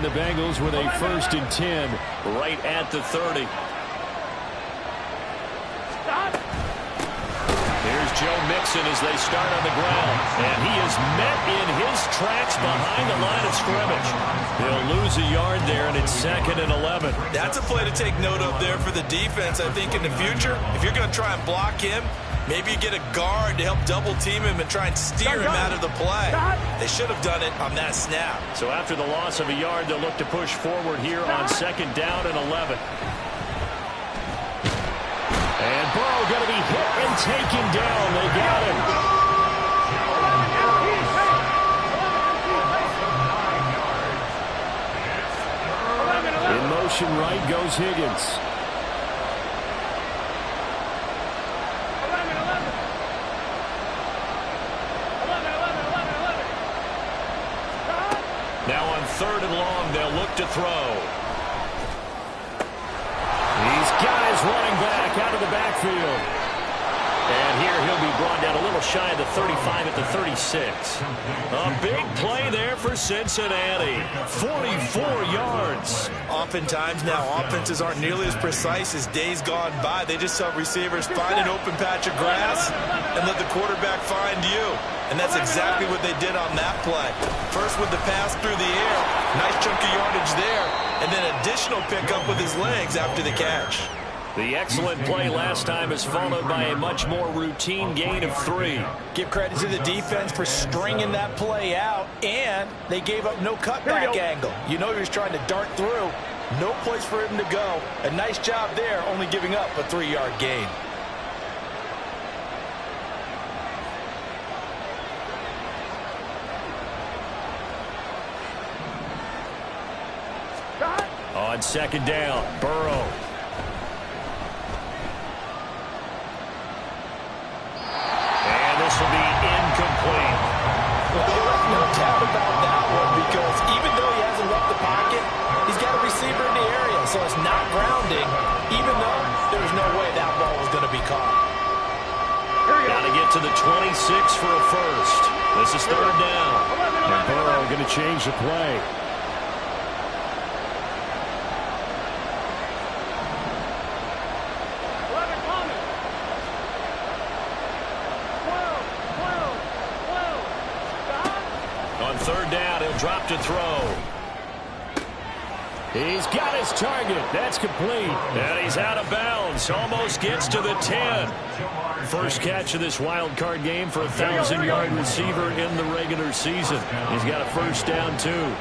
the Bengals with a 1st and 10 right at the 30. Here's Joe Mixon as they start on the ground. And he is met in his tracks behind the line of scrimmage. He'll lose a yard there, and it's 2nd and 11. That's a play to take note of there for the defense. I think in the future, if you're going to try and block him, maybe you get a guard to help double-team him and try and steer him out of the play. They should have done it on that snap. So after the loss of a yard, they'll look to push forward here on 2nd down and 11. And Burrow going to be hit and taken down. They got him. In motion right goes Higgins. Now on 3rd and long, they'll look to throw. He's got his running back out of the backfield. And here he'll be brought down a little shy of the 35 at the 36. A big play there for Cincinnati. 44 yards. Oftentimes now offenses aren't nearly as precise as days gone by. They just saw receivers find an open patch of grass and let the quarterback find you. And that's exactly what they did on that play. First with the pass through the air. Nice chunk of yardage there. And then additional pickup with his legs after the catch. The excellent play last time is followed by a much more routine gain of 3. Give credit to the defense for stringing that play out, and they gave up no cutback angle. You know he was trying to dart through. No place for him to go. A nice job there, only giving up a 3-yard gain. On 2nd down, Burrow. And this will be incomplete. Well, there's no doubt about that one because even though he hasn't left the pocket, he's got a receiver in the area, so it's not grounding, even though there's no way that ball was going to be caught. Got to get to the 26 for a first. This is 3rd down. And Burrow going to change the play. On 3rd down, he'll drop to throw. He's got his target. That's complete. And he's out of bounds. Almost gets to the 10. First catch of this wild card game for a 1,000-yard receiver in the regular season. He's got a 1st down, too.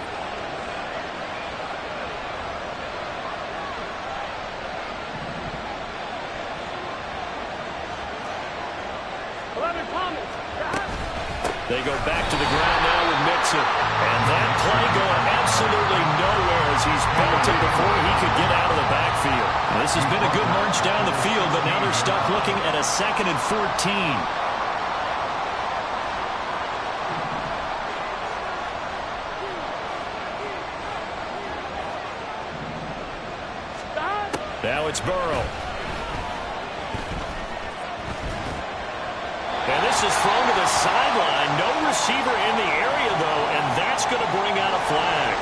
They go back to the ground now with Mixon. And that play going absolutely nowhere as he's belted before he could get out of the backfield. This has been a good march down the field, but now they're stuck looking at a 2nd and 14. Now it's Burrow. And this is thrown to the sideline. No receiver in the area, though, and that's going to bring out a flag.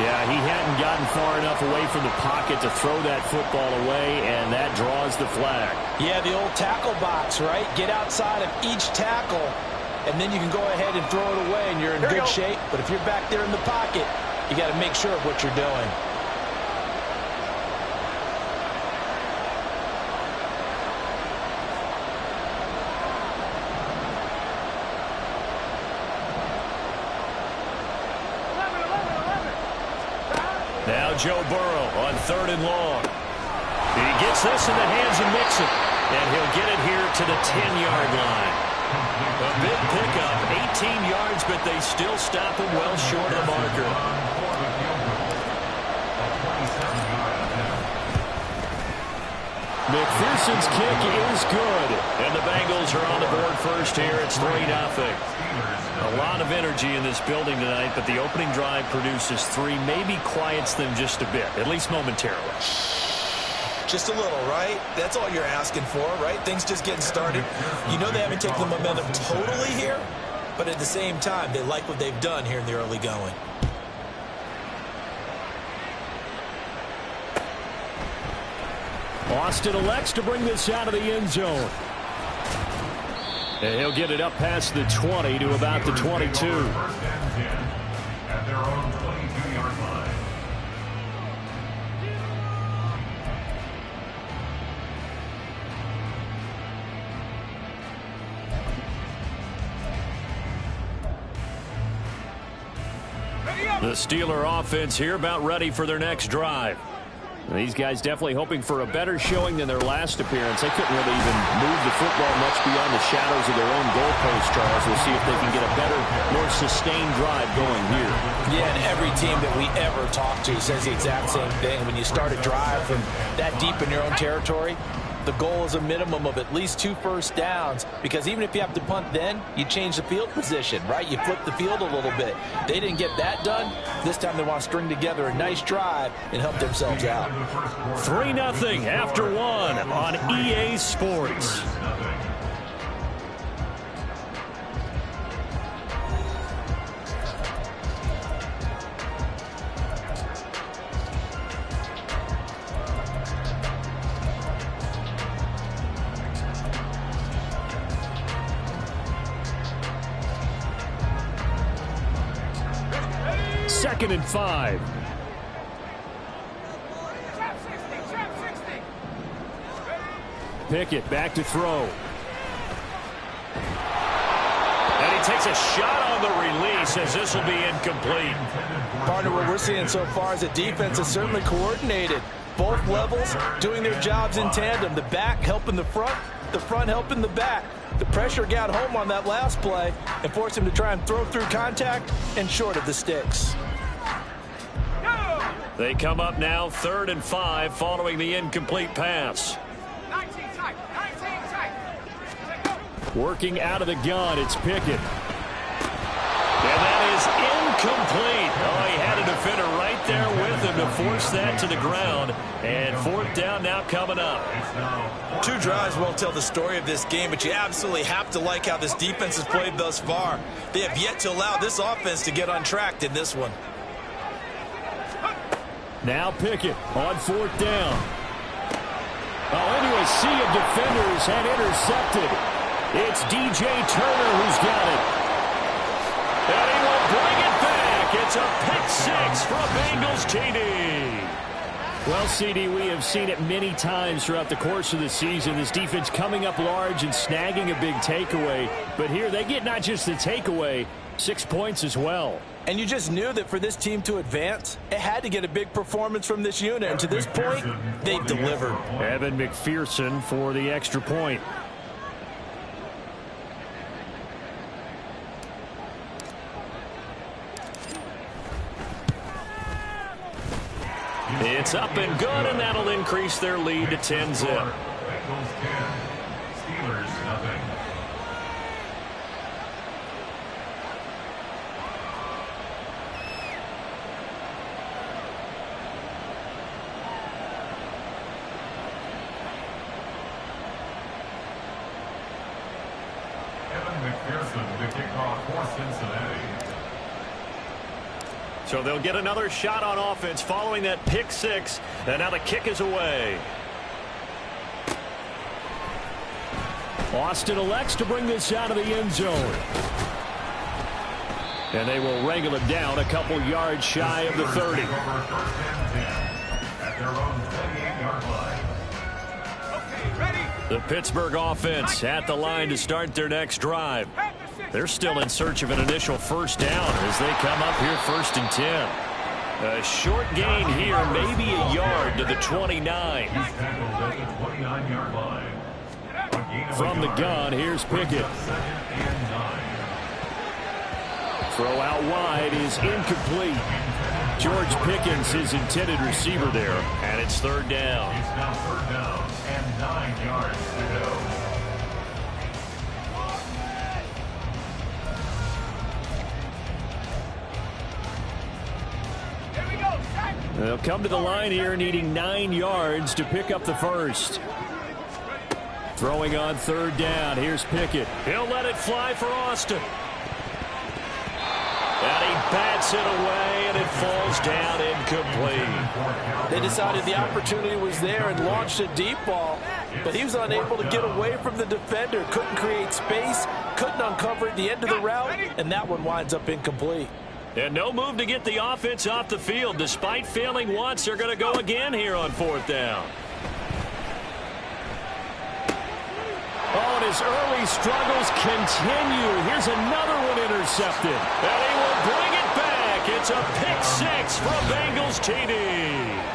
Yeah, he hadn't gotten far enough away from the pocket to throw that football away, and that draws the flag. Yeah, the old tackle box, right? Get outside of each tackle, and then you can go ahead and throw it away, and you're in good shape. But if you're back there in the pocket, you got to make sure of what you're doing. Now Joe Burrow on 3rd and long. He gets this in the hands of Mixon, and he'll get it here to the 10-yard line. A big pickup, 18 yards, but they still stop him well short of the marker. McPherson's kick is good, and the Bengals are on the board first here. It's 3-0. A lot of energy in this building tonight, but the opening drive produces 3, maybe quiets them just a bit, at least momentarily. Just a little, right? That's all you're asking for, right? Things just getting started. You know they haven't taken the momentum totally here, but at the same time, they like what they've done here in the early going. Austin elects to bring this out of the end zone. And he'll get it up past the 20 to about the 22. At their own 22-yard line. The Steeler offense here about ready for their next drive. These guys definitely hoping for a better showing than their last appearance. They couldn't really even move the football much beyond the shadows of their own goalpost, Charles. We'll see if they can get a better, more sustained drive going here. Yeah, and every team that we ever talk to says the exact same thing. When you start a drive from that deep in your own territory, the goal is a minimum of at least 2 first downs, because even if you have to punt then, you change the field position, right? You flip the field a little bit. They didn't get that done. This time they want to string together a nice drive and help themselves out. 3-0 after 1 on EA Sports. Second and 5. Pickett back to throw. And he takes a shot on the release as this will be incomplete. Partner, what we're seeing so far is the defense is certainly coordinated. Both levels doing their jobs in tandem. The back helping the front helping the back. The pressure got home on that last play and forced him to try and throw through contact and short of the sticks. They come up now 3rd and 5 following the incomplete pass. Working out of the gun, it's Pickett. And that is incomplete. Oh, he had a defender right there with him to force that to the ground. And 4th down now coming up. 2 drives won't tell the story of this game, but you absolutely have to like how this defense has played thus far. They have yet to allow this offense to get untracked in this one. Now Pickett on 4th down. Into a sea of defenders and intercepted. It's DJ Turner who's got it. And he will bring it back. It's a pick 6 for a Bengals TD. Well, CD, we have seen it many times throughout the course of the season. This defense coming up large and snagging a big takeaway. But here they get not just the takeaway, 6 points as well. And you just knew that for this team to advance, it had to get a big performance from this unit. And to this point, they've delivered. Evan McPherson for the extra point. It's up and good, and that'll increase their lead to 10-zip. Bengals 10, Steelers 0. McPherson to kickoff for Cincinnati. So they'll get another shot on offense following that pick 6, and now the kick is away. Austin elects to bring this out of the end zone. And they will wrangle it down a couple yards shy of the 30. At their own 28-yard line. The Pittsburgh offense at the line to start their next drive. They're still in search of an initial first down as they come up here 1st and 10. A short gain here, maybe a yard to the 29. From the gun, here's Pickett. Throw out wide is incomplete. George Pickens, his intended receiver there, and it's 3rd down. It's now 3rd down and 9 yards to go. They'll come to the line here needing 9 yards to pick up the first. Throwing on 3rd down. Here's Pickett. He'll let it fly for Austin. And he bats it away, and it falls down incomplete. They decided the opportunity was there and launched a deep ball, but he was unable to get away from the defender. Couldn't create space, couldn't uncover at the end of the route, and that one winds up incomplete. And no move to get the offense off the field. Despite failing once, they're going to go again here on 4th down. Oh, and his early struggles continue. Here's another one intercepted. And he will bring it back. It's a pick 6 for Bengals TD.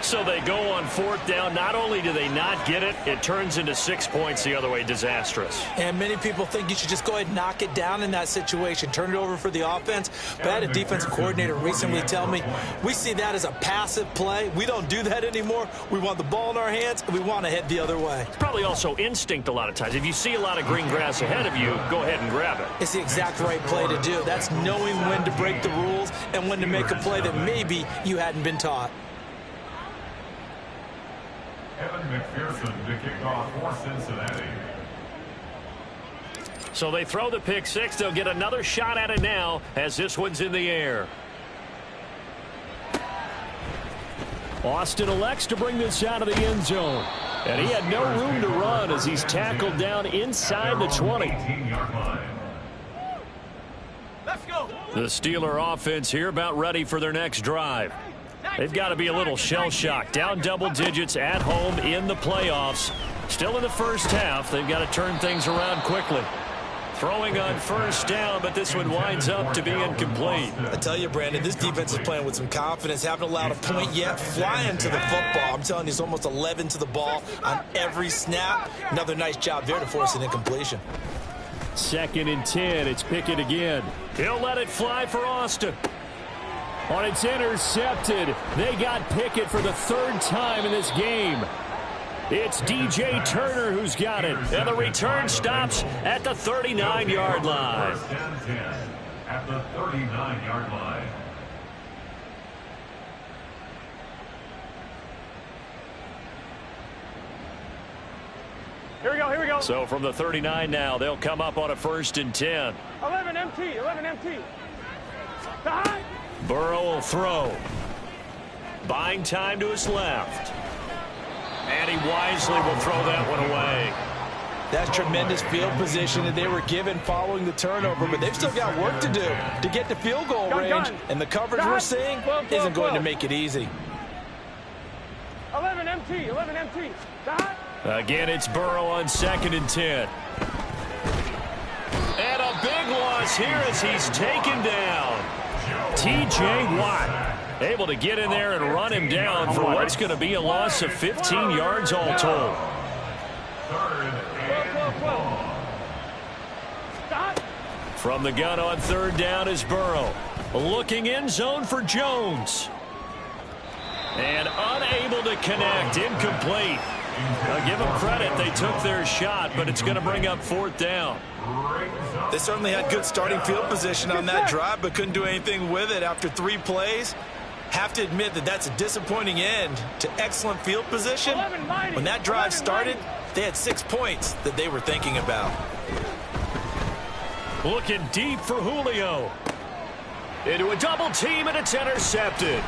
So they go on 4th down. Not only do they not get it, it turns into 6 points the other way. Disastrous. And many people think you should just go ahead and knock it down in that situation. Turn it over for the offense. But I had a defensive coordinator recently tell me, we see that as a passive play. We don't do that anymore. We want the ball in our hands, and we want to head the other way. It's probably also instinct a lot of times. If you see a lot of green grass ahead of you, go ahead and grab it. It's the exact right play to do. That's knowing when to break the rules and when to make a play that maybe you hadn't been taught. Evan McPherson to kick off for Cincinnati. So they throw the pick 6. They'll get another shot at it now as this one's in the air. Austin elects to bring this out of the end zone. And he had no room to run as he's tackled down inside the 20. Let's go. The Steeler offense here about ready for their next drive. They've got to be a little shell-shocked. Down double digits at home in the playoffs. Still in the first half. They've got to turn things around quickly. Throwing on 1st down, but this one winds up to be incomplete. I tell you, Brandon, this defense is playing with some confidence. Haven't allowed a point yet. Flying to the football. I'm telling you, it's almost 11 to the ball on every snap. Another nice job there to force an incompletion. 2nd and 10. It's Pickett again. He'll let it fly for Austin. On it's intercepted. They got Pickett for the 3rd time in this game. It's DJ Turner who's got it. And the return stops at the 39-yard line. First and 10 at the 39-yard line. Here we go, here we go. So from the 39 now, they'll come up on a 1st and 10. 11 MT, 11 MT. Behind. Burrow will throw. Buying time to his left. And he wisely will throw that one away. That's tremendous field position that they were given following the turnover, but they've still got work to do to get to field goal range, and the coverage we're seeing isn't going to make it easy. 11 MT, 11 MT. Behind. Again, it's Burrow on 2nd and 10. And a big loss here as he's taken down. T.J. Watt able to get in there and run him down for what's going to be a loss of 15 yards all told. From the gun on 3rd down is Burrow. Looking in zone for Jones. And unable to connect. Incomplete. Now give them credit. They took their shot, but it's going to bring up 4th down. They certainly had good starting field position on that drive, but couldn't do anything with it after 3 plays. Have to admit that that's a disappointing end to excellent field position. When that drive started, they had 6 points that they were thinking about. Looking deep for Julio. Into a double team, and it's intercepted.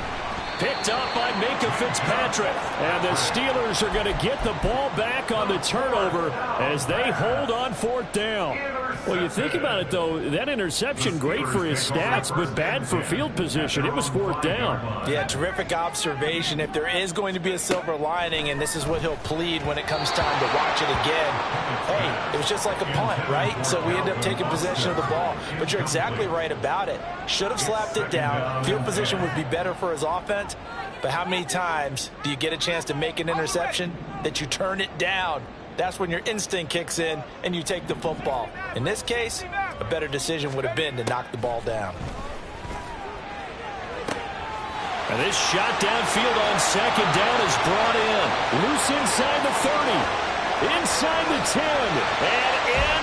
Picked up by Minka Fitzpatrick. And the Steelers are going to get the ball back on the turnover as they hold on 4th down. Well, you think about it, though, that interception, great for his stats, but bad for field position. It was 4th down. Yeah, terrific observation. If there is going to be a silver lining, and this is what he'll plead when it comes time to watch it again, hey, it was just like a punt, right? So we end up taking possession of the ball. But you're exactly right about it. Should have slapped it down. Field position would be better for his offense. But how many times do you get a chance to make an interception that you turn it down? That's when your instinct kicks in and you take the football. In this case, a better decision would have been to knock the ball down. And this shot downfield on 2nd down is brought in. Loose inside the 30. Inside the 10. And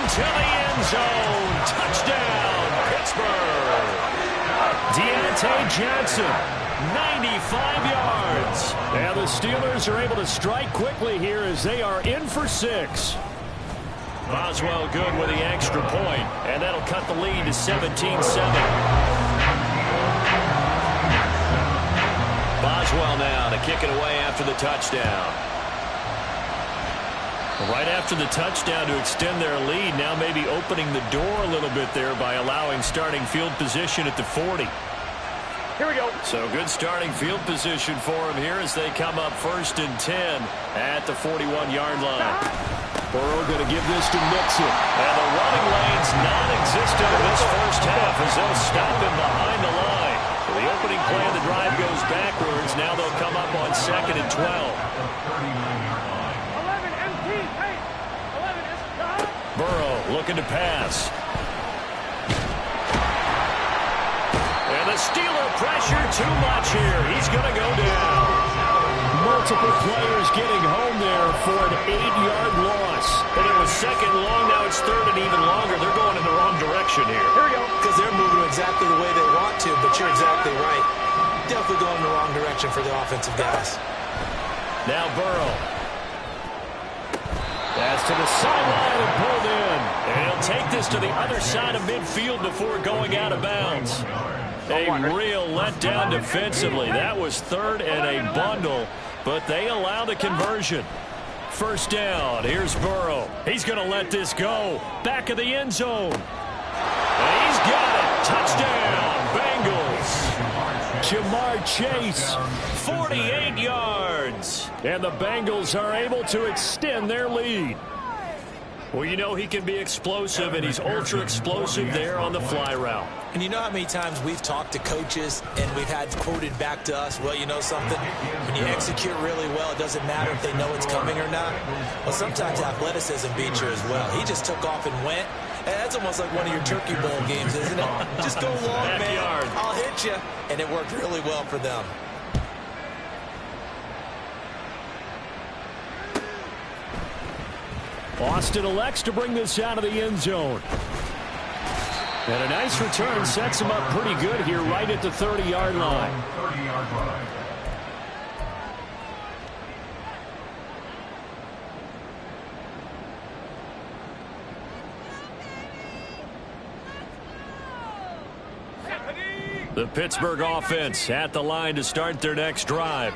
into the end zone. Touchdown, Pittsburgh. Deontay Johnson. 95 yards. And the Steelers are able to strike quickly here as they are in for 6. Boswell good with the extra point, and that'll cut the lead to 17-7. Boswell now to kick it away after the touchdown. Right after the touchdown to extend their lead, now maybe opening the door a little bit there by allowing starting field position at the 40. Here we go. So good starting field position for him here as they come up 1st and 10 at the 41-yard line. Burrow going to give this to Mixon. And the running lane's non-existent in this first half as they'll stop him behind the line. The opening play of the drive goes backwards. Now they'll come up on 2nd and 12. 11 MT. Hey, 11 is stop. Burrow looking to pass. And the Steeler pressure too much here. He's going to go down. Multiple players getting home there for an 8-yard loss. And it was 2nd long. Now it's 3rd and even longer. They're going in the wrong direction here. Here we go. Because they're moving exactly the way they want to, but you're exactly right. Definitely going in the wrong direction for the offensive guys. Now Burrow. Pass to the sideline and pulled in. And he'll take this to the other side of midfield before going out of bounds. A real letdown defensively. That was 3rd and a bundle, but they allow the conversion. 1st down. Here's Burrow. He's going to let this go. Back of the end zone. And he's got it. Touchdown, Bengals. Jamar Chase, 48 yards. And the Bengals are able to extend their lead. Well, you know he can be explosive, and he's ultra-explosive there on the fly route. And you know how many times we've talked to coaches and we've had quoted back to us, well, you know something? When you execute really well, it doesn't matter if they know it's coming or not. Well, sometimes athleticism beats you as well. He just took off and went. And that's almost like one of your Turkey Bowl games, isn't it? Just go long, man. I'll hit you. And it worked really well for them. Austin elects to bring this out of the end zone. And a nice return sets him up pretty good here right at the 30-yard line. 30-yard line. The Pittsburgh offense at the line to start their next drive.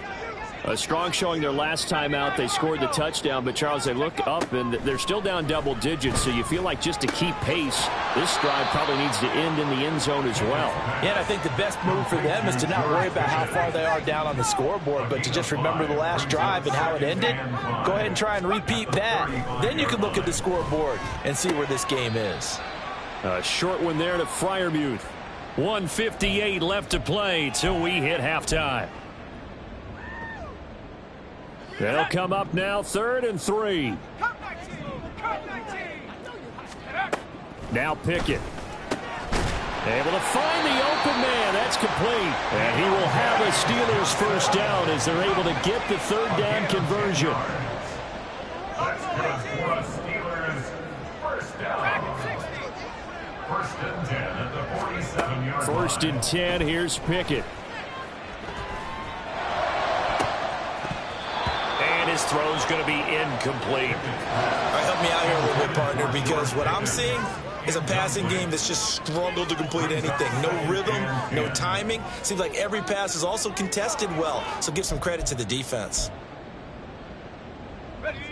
A strong showing their last time out. They scored the touchdown, but Charles, they look up and they're still down double digits, so you feel like just to keep pace, this drive probably needs to end in the end zone as well. Yeah, and I think the best move for them is to not worry about how far they are down on the scoreboard, but to just remember the last drive and how it ended. Go ahead and try and repeat that. Then you can look at the scoreboard and see where this game is. A short one there to Freiermuth. 1:58 left to play till we hit halftime. They'll come up now 3rd and 3. Now Pickett. Able to find the open man. That's complete. And he will have a Steelers first down as they're able to get the 3rd down conversion. That's good for us, Steelers. First down. 1st and 10 at the 47-yard line. 1st and 10. Here's Pickett. His throw's going to be incomplete. All right, help me out here a little bit, partner, because what I'm seeing is a passing game that's just struggled to complete anything. No rhythm, no timing. Seems like every pass is also contested well, so give some credit to the defense.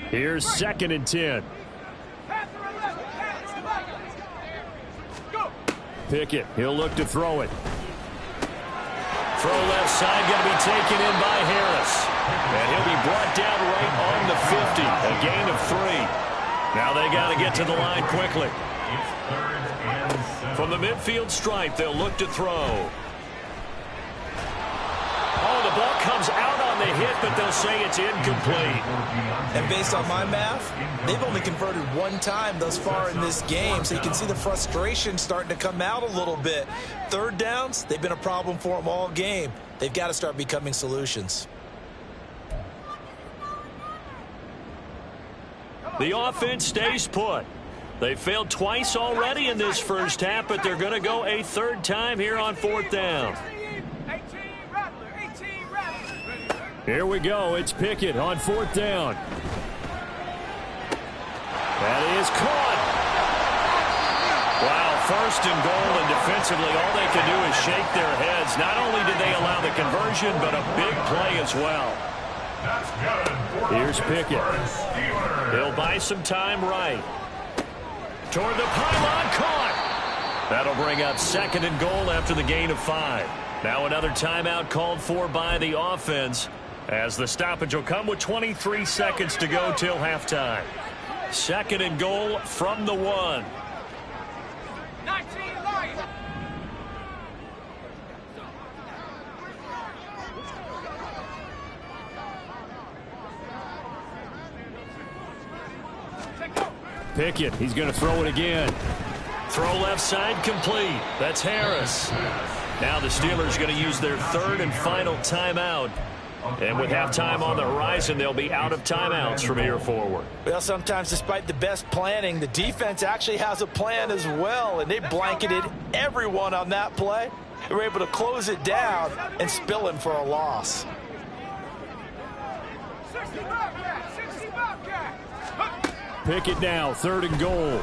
Here's 2nd and 10. Pickett, he'll look to throw it. Throw left side, going to be taken in by Harris. And he'll be brought down right on the 50. A gain of 3. Now they got to get to the line quickly. From the midfield stripe, they'll look to throw. Oh, the ball comes out on the hit, but they'll say it's incomplete. And based on my math, they've only converted one time thus far in this game, so you can see the frustration starting to come out a little bit. 3rd downs, they've been a problem for them all game. They've got to start becoming solutions. The offense stays put. They failed twice already in this first half, but they're going to go a 3rd time here on 4th down. Here we go. It's Pickett on 4th down. That is caught. first and goal, and defensively all they can do is shake their heads. Not only did they allow the conversion, but a big play as well. That's good. Here's Pickett. He'll buy some time right. Toward the pylon, caught. That'll bring up second and goal after the gain of 5. Now another timeout called for by the offense, as the stoppage will come with 23 seconds to go till halftime. Second and goal from the 1. Pickett, he's going to throw it again. Throw left side complete. That's Harris. Now the Steelers are going to use their third and final timeout. And with halftime on the horizon, they'll be out of timeouts from here forward. Well, sometimes despite the best planning, the defense actually has a plan as well, and they blanketed everyone on that play. They were able to close it down and spill in for a loss. Pickett now, third and goal.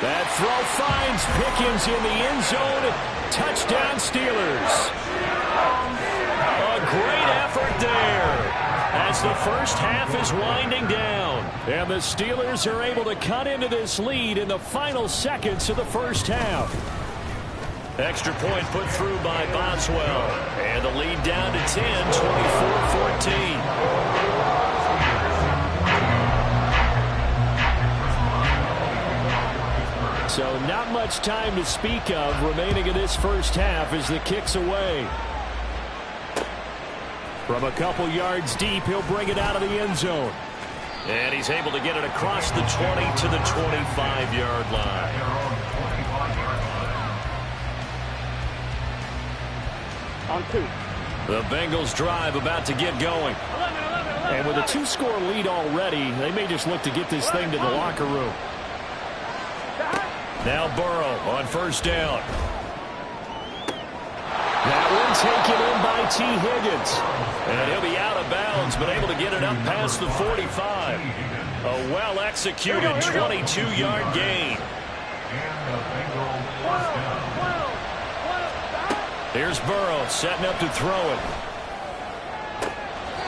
That throw finds Pickens in the end zone. Touchdown, Steelers. A great effort there as the first half is winding down. And the Steelers are able to cut into this lead in the final seconds of the first half. Extra point put through by Boswell. And the lead down to 10, 24-14. So not much time to speak of remaining in this first half as the kick's away. From a couple yards deep, he'll bring it out of the end zone. And he's able to get it across the 20 to the 25-yard line. On 2. The Bengals drive about to get going. And with a 2-score lead already, they may just look to get this thing to the locker room. Now Burrow on first down. That one taken in by T. Higgins. And he'll be out of bounds, but able to get it up past the 45. A well-executed 22-yard gain. Here's Burrow setting up to throw it.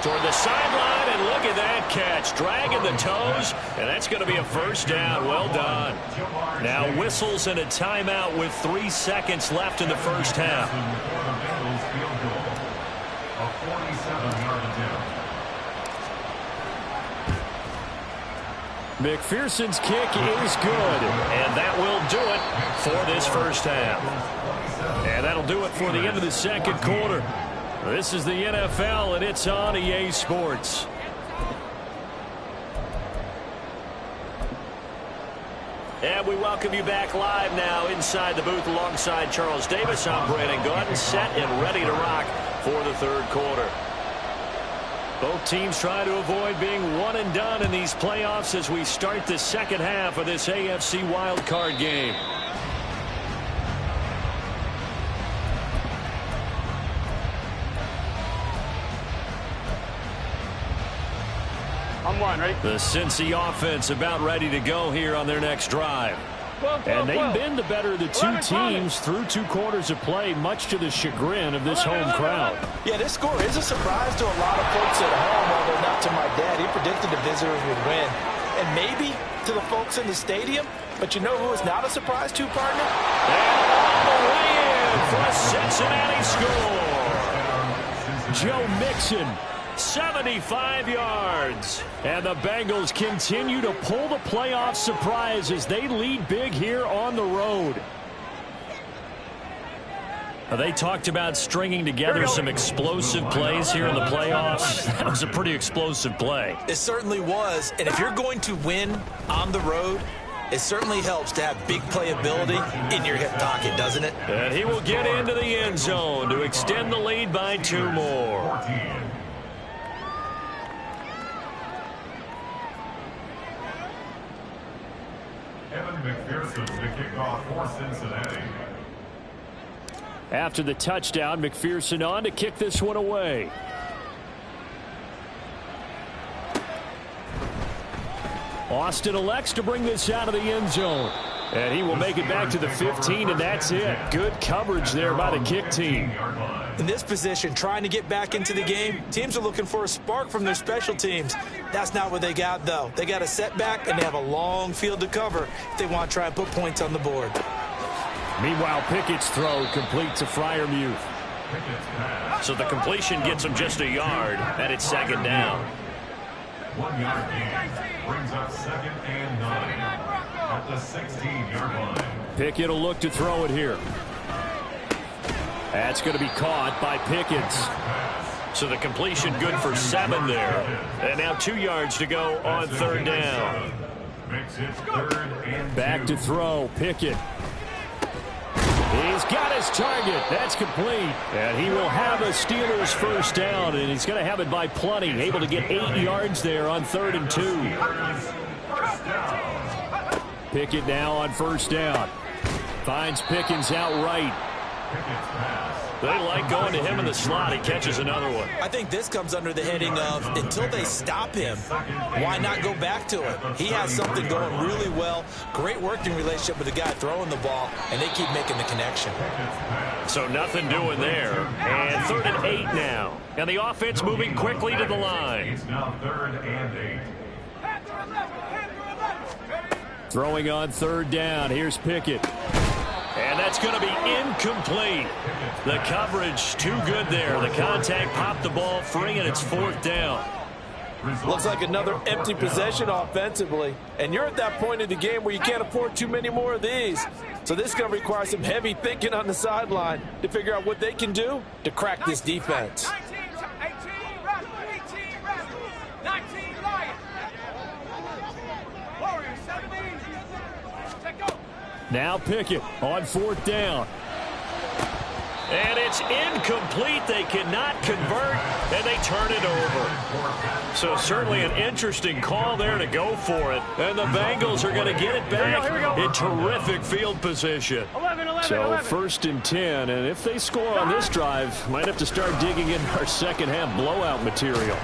Toward the sideline, and look at that catch. Dragging the toes, and that's going to be a first down. Well done. Now whistles and a timeout with 3 seconds left in the first half. McPherson's kick is good, and that will do it for this first half. And that'll do it for the end of the second quarter. This is the NFL, and it's on EA Sports. And we welcome you back live now inside the booth alongside Charles Davis. I'm Brandon Gaudin, set and ready to rock for the third quarter. Both teams try to avoid being one and done in these playoffs as we start the second half of this AFC wildcard game. On 1, ready? The Cincy offense about ready to go here on their next drive. And they've been the better of the two teams through 2 quarters of play, much to the chagrin of this home crowd. Yeah, this score is a surprise to a lot of folks at home, although not to my dad. He predicted the visitors would win. And maybe to the folks in the stadium, but you know who is not a surprise to, partner? And on the way in for a Cincinnati score. Joe Mixon. 75 yards. And the Bengals continue to pull the playoff surprise as they lead big here on the road. They talked about stringing together some explosive plays here in the playoffs. That was a pretty explosive play. It certainly was. And if you're going to win on the road, it certainly helps to have big playability in your hip pocket, doesn't it? And he will get into the end zone to extend the lead by 2 more. McPherson to kick off for Cincinnati. After the touchdown, McPherson on to kick this one away. Austin elects to bring this out of the end zone. And he will make it back to the 15, and that's it. Good coverage there by the kick team. In this position, trying to get back into the game, teams are looking for a spark from their special teams. That's not what they got, though. They got a setback, and they have a long field to cover if they want to try and put points on the board. Meanwhile, Pickett's throw complete to Freiermuth. So the completion gets him just a yard, and it's second down. 1 yard gain brings up 2nd and 9 at the 16-yard line. Pickett will look to throw it here. That's going to be caught by Pickens. So the completion good for 7 there. And now 2 yards to go on third down. Makes it 3rd and 2. Back to throw, Pickett. He's got his target. That's complete. And he will have a Steelers first down, and he's going to have it by plenty. Able to get 8 yards there on 3rd and 2. Pickett now on first down. Finds Pickens out right. They like going to him in the slot. He catches another one. I think this comes under the heading of until they stop him, why not go back to it? He has something going really well. Great working relationship with the guy throwing the ball, and they keep making the connection. So nothing doing there. And 3rd and 8 now. And the offense moving quickly to the line. It's now 3rd and 8. Throwing on third down. Here's Pickett. And that's going to be incomplete. The coverage too good there. The contact popped the ball free, and it's 4th down. Looks like another empty possession offensively. And you're at that point in the game where you can't afford too many more of these. So this is going to require some heavy thinking on the sideline to figure out what they can do to crack this defense. 19 Lions. Warriors 17. Check go. Now Pickett on 4th down. And it's incomplete. They cannot convert, and they turn it over. So certainly an interesting call there to go for it. And the Bengals are going to get it back in terrific field position. 11. So 1st and 10, and if they score on this drive, might have to start digging in our second half blowout material.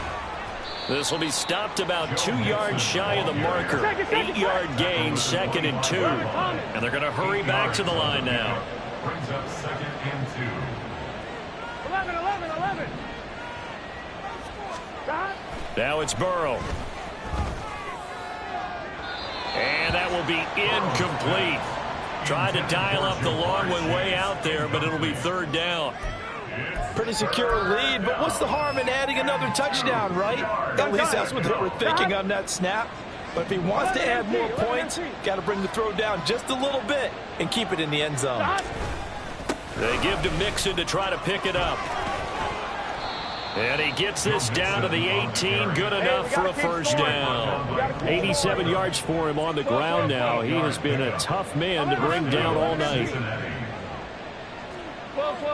This will be stopped about 2 yards shy of the marker. 8-yard gain, 2nd and 2. And they're going to hurry back to the line now. Brings up 2nd and 2. 11. Now it's Burrow. And that will be incomplete. Tried to dial up the long one way out there, but it'll be 3rd down. Pretty secure lead, but what's the harm in adding another touchdown, right? At least that's what they were thinking on that snap. But if he wants to add more points, got to bring the throw down just a little bit and keep it in the end zone. They give to Mixon to try to pick it up. And he gets this down to the 18. Good enough for a first down. 87 yards for him on the ground now. He has been a tough man to bring down all night. 12.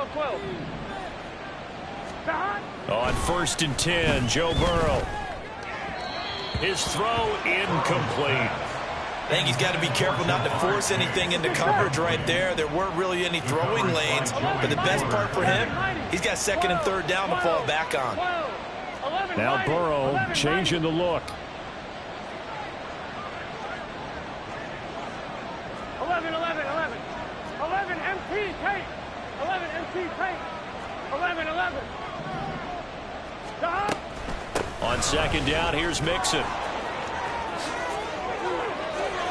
On 1st and 10, Joe Burrow. His throw incomplete. I think he's got to be careful not to force anything into coverage right there. There weren't really any throwing lanes, but the best part for him, he's got 2nd and 3rd down to fall back on. Now Burrow changing the look. 11 MT tape. 11 MT tape. 11. Stop. On 2nd down, here's Mixon.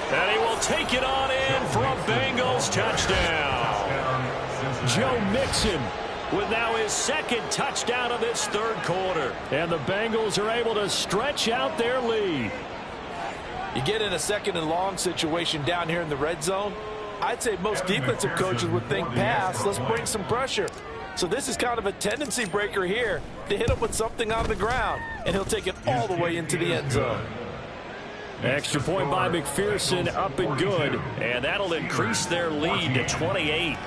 And he will take it on in for a Bengals touchdown. Joe Mixon with now his 2nd touchdown of this 3rd quarter. And the Bengals are able to stretch out their lead. You get in a 2nd and long situation down here in the red zone, I'd say most defensive coaches would think pass, let's bring some pressure. So this is kind of a tendency breaker here to hit him with something on the ground, and he'll take it all the way into the end zone. Extra point by McPherson, up and good, and that'll increase their lead to 28.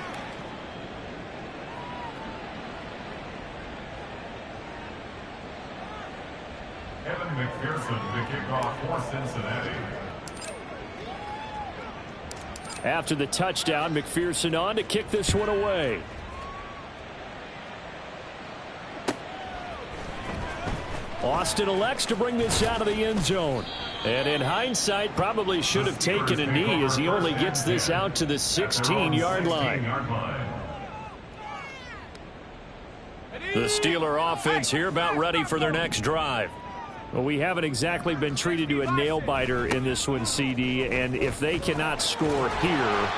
Evan McPherson, the kickoff for Cincinnati. After the touchdown, McPherson on to kick this one away. Austin elects to bring this out of the end zone. And in hindsight, probably should have taken a knee as he only gets this out to the 16-yard line. The Steeler offense here about ready for their next drive. Well, we haven't exactly been treated to a nail-biter in this one, CD, and if they cannot score here,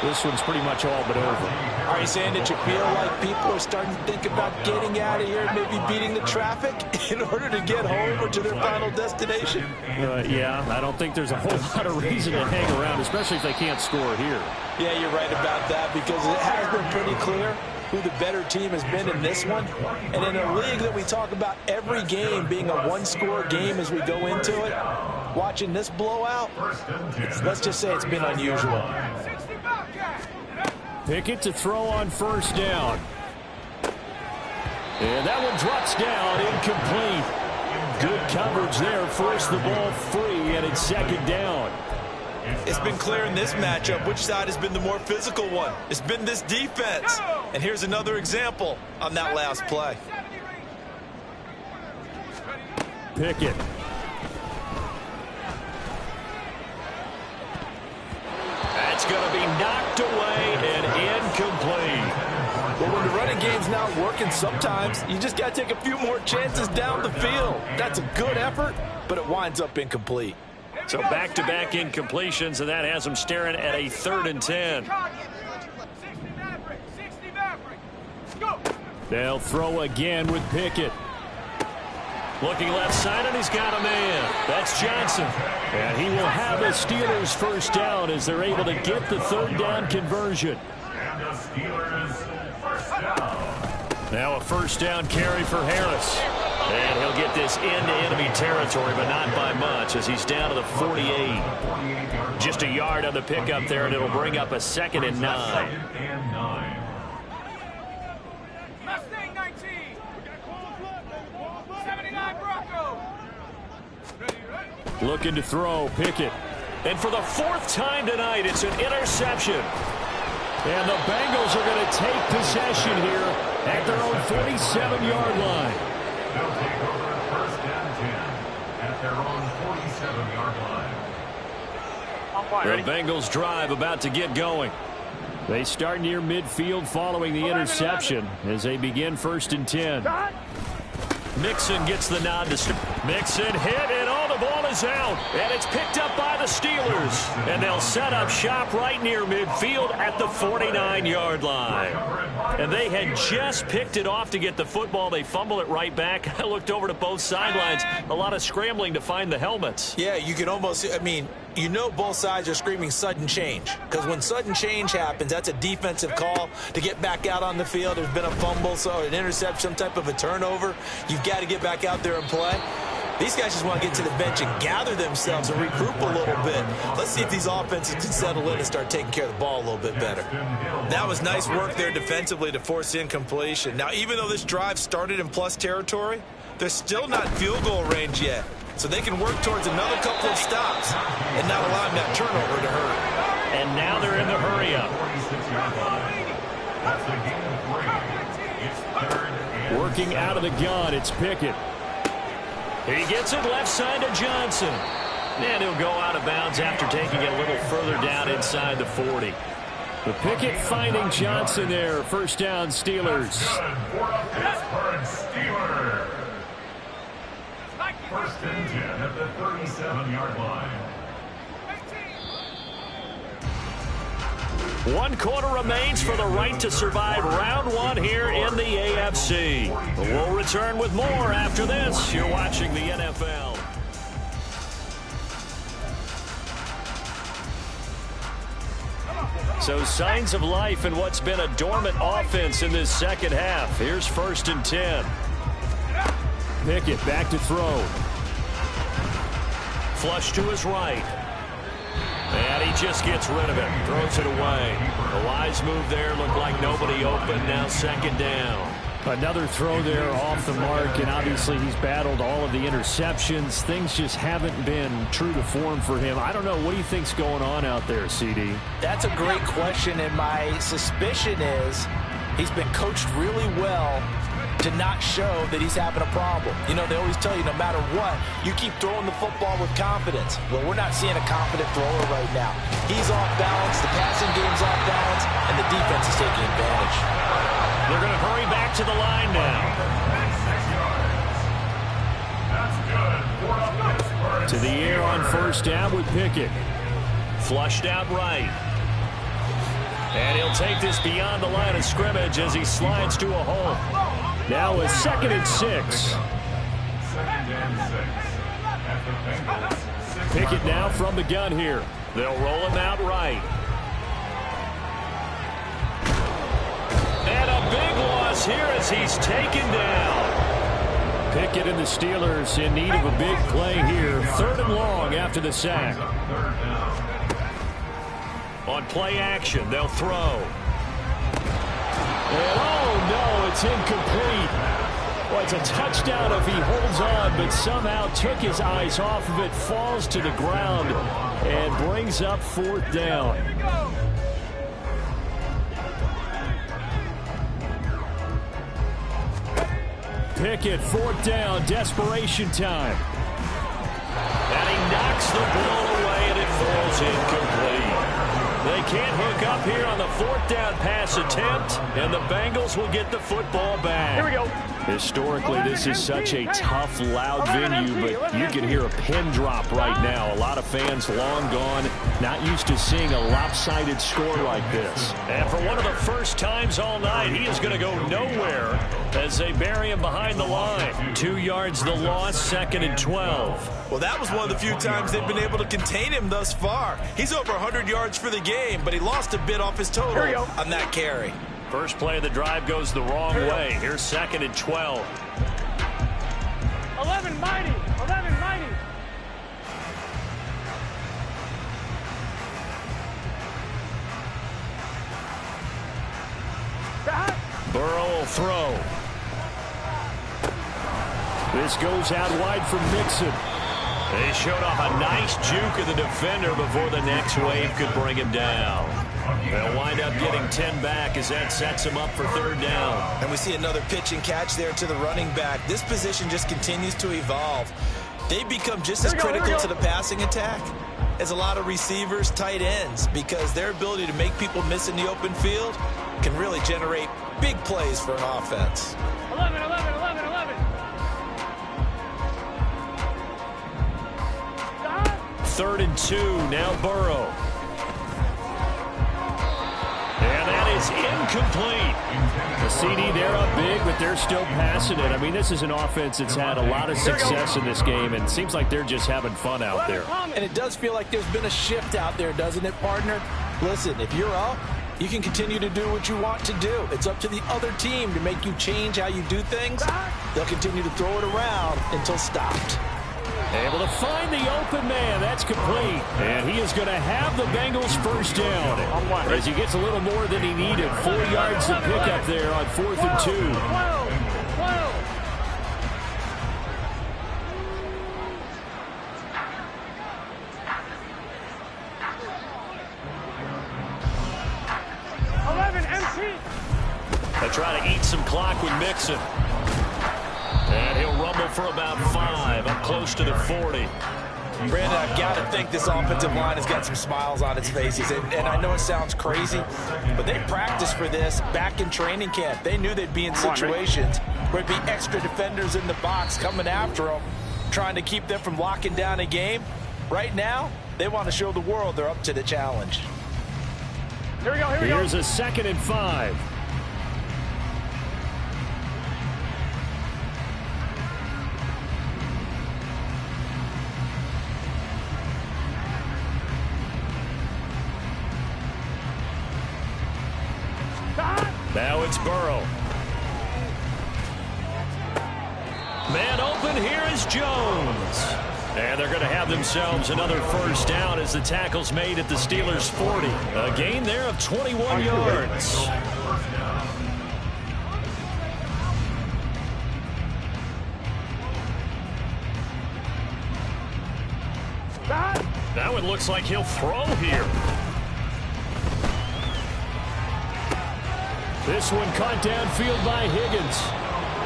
this one's pretty much all but over. Are you saying that you feel like people are starting to think about getting out of here, maybe beating the traffic in order to get home or to their final destination? Yeah, I don't think there's a whole lot of reason to hang around, especially if they can't score here. Yeah, you're right about that, because it has been pretty clear who the better team has been in this one. And in a league that we talk about every game being a one-score game as we go into it, watching this blowout, let's just say it's been unusual. Pickett to throw on first down. And that one drops down, incomplete. Good coverage there, forced the ball free, and it's second down. It's been clear in this matchup which side has been the more physical one. It's been this defense. And here's another example on that last play. Pickett. That's going to be knocked away and incomplete. But when the running game's not working, sometimes you just got to take a few more chances down the field. That's a good effort, but it winds up incomplete. So back-to-back incompletions, and that has them staring at a 3rd and 10. They'll throw again with Pickett. Looking left side, and he's got a man. That's Johnson. And he will have the Steelers first down as they're able to get the 3rd down conversion. And the Steelers first down. Now a first down carry for Harris. And he'll get this into enemy territory, but not by much as he's down to the 48. Just a yard on the pickup there, and it'll bring up a 2nd and 9. Mustang 19. 79 Bronco. Looking to throw, Pickett. And for the 4th time tonight, it's an interception. And the Bengals are going to take possession here at their own 47-yard line. They'll take over 1st and 10 at their own 47-yard line. The Bengals drive about to get going. They start near midfield following the interception as they begin 1st and 10. Mixon gets the nod to start. Mixon hit, and the ball is out. And it's picked up by the Steelers. And they'll set up shop right near midfield at the 49-yard line. And they had just picked it off to get the football. They fumble it right back. I looked over to both sidelines. A lot of scrambling to find the helmets. Yeah, you can almost, you know both sides are screaming sudden change. Because when sudden change happens, that's a defensive call to get back out on the field. There's been a fumble, so an interception, some type of a turnover. You've got to get back out there and play. These guys just want to get to the bench and gather themselves and regroup a little bit. Let's see if these offenses can settle in and start taking care of the ball a little bit better. That was nice work there defensively to force incompletion. Now, even though this drive started in plus territory, they're still not field goal range yet. So they can work towards another couple of stops and not allowing that turnover to hurt. And now they're in the hurry-up. Working out of the gun, it's Pickett. He gets it left side to Johnson. And he'll go out of bounds after taking it a little further down inside the 40. The Pickett finding Johnson there. First down, Steelers. First and 10 at the 37-yard line. 1 quarter remains for the right to survive round 1 here in the AFC. We'll return with more after this. You're watching the NFL. So signs of life in what's been a dormant offense in this second half. Here's 1st and 10. Pickett back to throw. Flush to his right. And he just gets rid of it. Throws it away. A wise move there. Looked like nobody open. Now 2nd down. Another throw there off the mark, and obviously he's battled all of the interceptions. Things just haven't been true to form for him. I don't know. What do you think's going on out there, CD? That's a great question, and my suspicion is He's been coached really well to not show that he's having a problem. You know, they always tell you no matter what, you keep throwing the football with confidence. Well, we're not seeing a confident thrower right now. He's off balance, the passing game's off balance, and the defense is taking advantage. They're going to hurry back to the line now. To the air on first down with Pickett. Flushed out right. And he'll take this beyond the line of scrimmage as he slides to a hole. Now a 2nd and 6. Pickett now from the gun here. They'll roll him out right. And a big loss here as he's taken down. Pickett and the Steelers in need of a big play here. 3rd and long after the sack. On play action, they'll throw. And oh no, it's incomplete. Well, it's a touchdown if he holds on, but somehow took his eyes off of it, falls to the ground, and brings up 4th down. Pickett, 4th down, desperation time. And he knocks the ball away, and it falls incomplete. They can't hook up here on the 4th down pass attempt, and the Bengals will get the football back. Here we go. Historically, this is such a tough, loud venue, but you can hear a pin drop right now. A lot of fans long gone, not used to seeing a lopsided score like this. And for one of the first times all night, he is going to go nowhere as they bury him behind the line. 2 yards the loss, 2nd and 12. Well, that was one of the few times they've been able to contain him thus far. He's over 100 yards for the game, but he lost a bit off his total on that carry. First play of the drive goes the wrong way. Here's 2nd and 12. 11 mighty. 11 mighty. Burrow will throw. This goes out wide from Mixon. They showed off a nice juke of the defender before the next wave could bring him down. They'll wind up getting 10 back as that sets him up for 3rd down. And we see another pitch and catch there to the running back. This position just continues to evolve. They become just as critical to the passing attack as a lot of receivers, tight ends, because their ability to make people miss in the open field can really generate big plays for an offense. 11, 11, 11, 11. 3rd and 2, now Burrow. And that is incomplete. The CD, they're up big, but they're still passing it. I mean, this is an offense that's had a lot of success in this game, and it seems like they're just having fun out there. And it does feel like there's been a shift out there, doesn't it, partner? Listen, if you're up, you can continue to do what you want to do. It's up to the other team to make you change how you do things. They'll continue to throw it around until stopped. Able to find the open man. That's complete. And he is going to have the Bengals first down as he gets a little more than he needed. 4 yards to pick up there on 4th and 2. 11 empty. They try to eat some clock with Mixon. And he'll rumble for about 5, up close to the 40. Brandon, I've got to think this offensive line has got some smiles on its faces. And I know it sounds crazy, but they practiced for this back in training camp. They knew they'd be in situations where there'd be extra defenders in the box coming after them, trying to keep them from locking down a game. Right now, they want to show the world they're up to the challenge. Here we go, here we go. Here's a 2nd and 5. Now it's Burrow. Man open, here is Jones. And they're going to have themselves another first down as the tackle's made at the Steelers' 40. A gain there of 21 yards. Now it looks like he'll throw here. This one caught downfield by Higgins.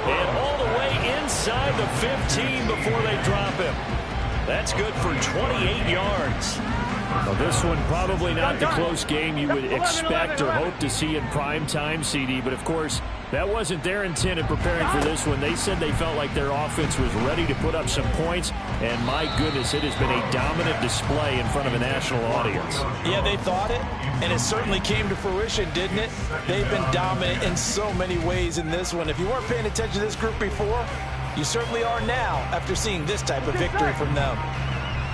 And all the way inside the 15 before they drop him. That's good for 28 yards. Well, this one probably not the close game you would expect or hope to see in prime time, CD. But, of course, that wasn't their intent in preparing for this one. They said they felt like their offense was ready to put up some points. And, my goodness, it has been a dominant display in front of a national audience. Yeah, they thought it, and it certainly came to fruition, didn't it? They've been dominant in so many ways in this one. If you weren't paying attention to this group before, you certainly are now after seeing this type of victory from them.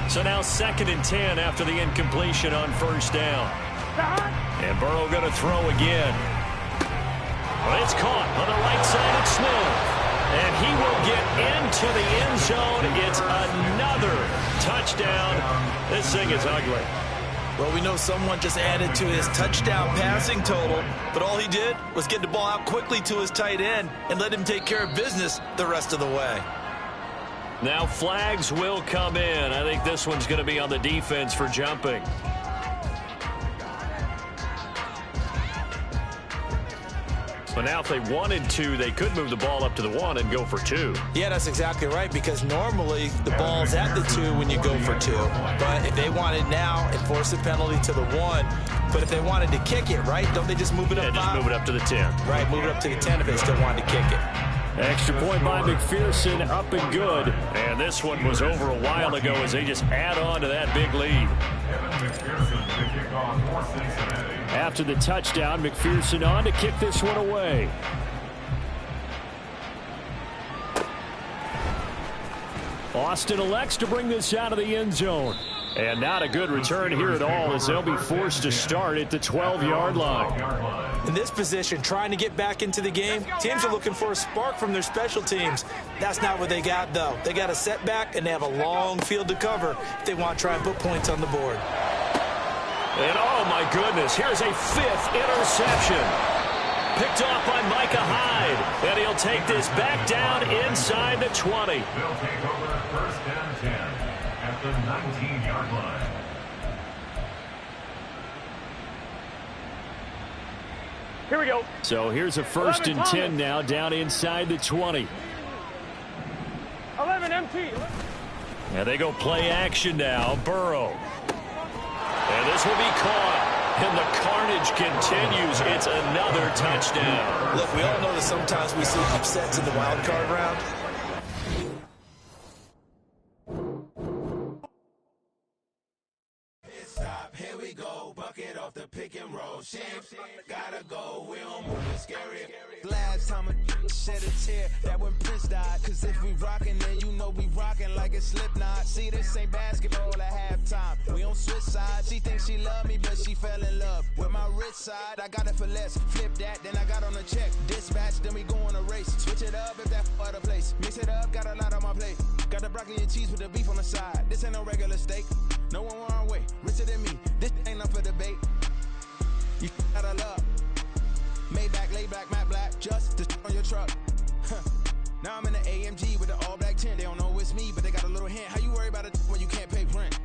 So now 2nd and 10 after the incompletion on 1st down. And Burrow going to throw again. Well, it's caught on the right side of Smith. And he will get into the end zone. It's another touchdown. This thing is ugly. Well, we know someone just added to his touchdown passing total, but all he did was get the ball out quickly to his tight end and let him take care of business the rest of the way. Now flags will come in. I think this one's going to be on the defense for jumping. But now if they wanted to, they could move the ball up to the 1 and go for 2. Yeah, that's exactly right, because normally the ball's at the 2 when you go for 2. But if they wanted now, enforce a penalty to the 1. But if they wanted to kick it, right, don't they just move it up 5? Just move it up to the 10. Right, move it up to the 10 if they still wanted to kick it. Extra point by McPherson, up and good. And this one was over a while ago as they just add on to that big lead. After the touchdown, McPherson on to kick this one away. Austin elects to bring this out of the end zone. And not a good return here at all as they'll be forced to start at the 12-yard line. In this position, trying to get back into the game, teams are looking for a spark from their special teams. That's not what they got, though. They got a setback, and they have a long field to cover if they want to try and put points on the board. And, oh, my goodness, here's a 5th interception. Picked off by Micah Hyde. And he'll take this back down inside the 20. They'll take over 1st and 10 at the 19-yard line. Here we go. So here's a 1st and 10 now down inside the 20. 11 MT. And they go play action now. Burrow. And this will be caught. And the carnage continues. It's another touchdown. Look, we all know that sometimes we see upsets in the wild card round. Stop, here we go, bucket off the pick and roll. Shit, gotta go, we don't move it, scary. Last time a shed a tear, that when Prince died. Cause if we rockin', then you know we rockin' like a Slipknot. See, this ain't basketball at halftime. We on switch sides. She thinks she love me, but she fell in love with my rich side. I got it for less. Flip that, then I got on a check. Dispatch, then we go on a race. Switch it up if that other place. Mix it up, got a lot on my plate. Got the broccoli and cheese with the beef on the side. This ain't no regular steak. No one wrong way. Richer than me. This ain't up for debate. You gotta love. Maybach, lay back, matte black. Just to on your truck. Now I'm in the AMG with the all black tint. They don't know it's me, but they got a little hint. How you worry about it when you can't pay rent?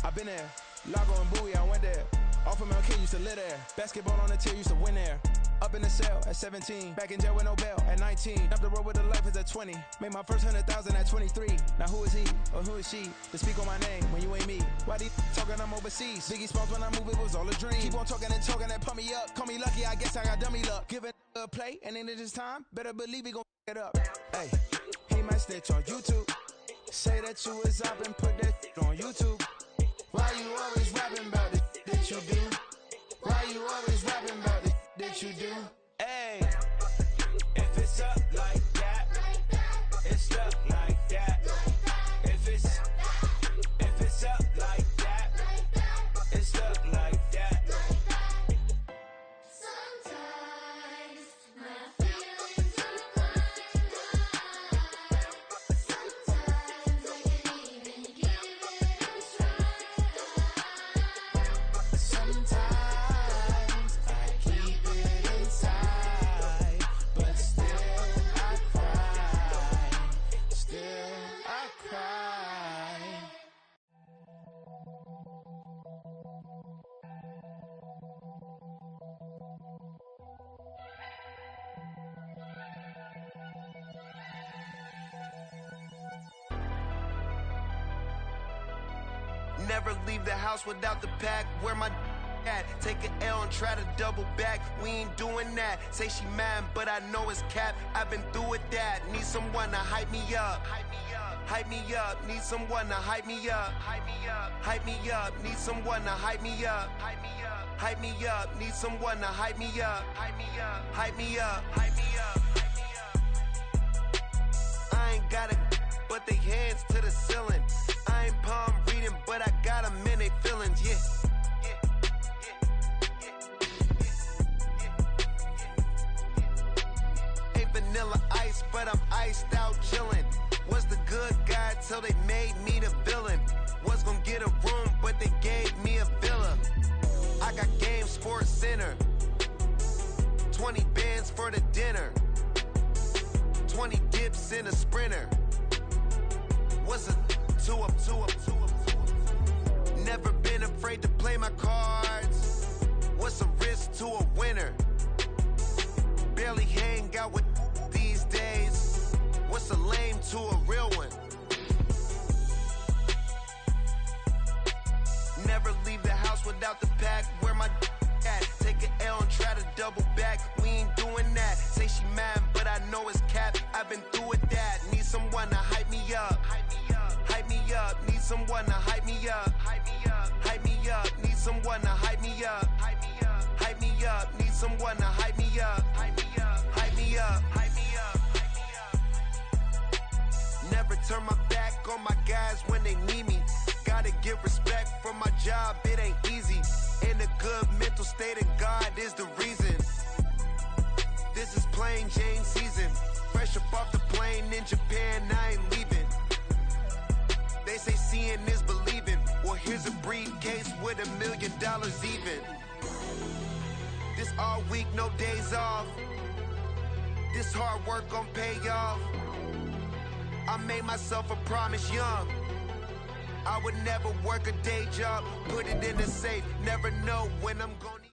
I've been there. Lago and Bowie, I went there. Off of MLK, used to live there. Basketball on the tier, used to win there. Up in the cell at 17. Back in jail with no bail at 19. Up the road with the life is at 20. Made my first 100,000 at 23. Now who is he or who is she to speak on my name when you ain't me? Why they talking I'm overseas? Biggie Smalls when I move it was all a dream. Keep on talking and pump me up. Call me lucky, I guess I got dummy luck. Give it a play and then it's time. Better believe we gon' it up. Hey, he might snitch on YouTube. Say that you was up and put that on YouTube. Why you always rapping about it that you do? Why you always rapping about it that you do? Hey, if it's up like that, it's up like that. If it's up like that, it's up like that. Sometimes my feelings are blind. Sometimes I can't even give it a try. Sometimes I keep it inside. Never leave the house without the pack. Where my at? Take an L and try to double back. We ain't doing that. Say she mad, but I know it's cap. I've been through with that. Need someone to hype me up. Hype me up. Hype me up. Need someone to hype me up. Hype me up. Hype me up. Need someone to hype me up. Hype me up. Hype me up. Need someone to hype me up. Hype me up. Hype me up. Hype me up. I ain't got a, but they hands to the ceiling. I ain't palm reading, but I got 'em in they feelings, yeah. Ain't vanilla ice, but I'm iced out chillin'. Was the good guy till they made me the villain. Was gonna get a room, but they gave me a villa. I got game Sports Center. 20 bands for the dinner. 20 dips in a sprinter. What's a two up? Never been afraid to play my cards. What's a risk to a winner? Barely hang out with these days. What's a lame to a real one? Never leave the house without the pack. Where my at? Take an L and try to double back. We ain't doing that. Say she mad, but I know it's cap. I've been through with that. Need someone to hype me up. Hype me up. Hype me up. Need someone to hype me up. Hype me up. Hype me up. Need someone to hype me up. Hype me up. Hype me up. Need someone to hype me up. Hype me up. Hype me up. Hype me up. Hype me up. Never turn my back on my guys when they need me. Gotta give respect for my job, it ain't easy. In a good mental state, and God is the reason. This is plain Jane season. Fresh up off the plane in Japan, I ain't leaving. They say seeing is believing. Well, here's a briefcase with $1 million even. This all week, no days off. This hard work gon' pay off. I made myself a promise young. I would never work a day job, put it in the safe. Never know when I'm gonna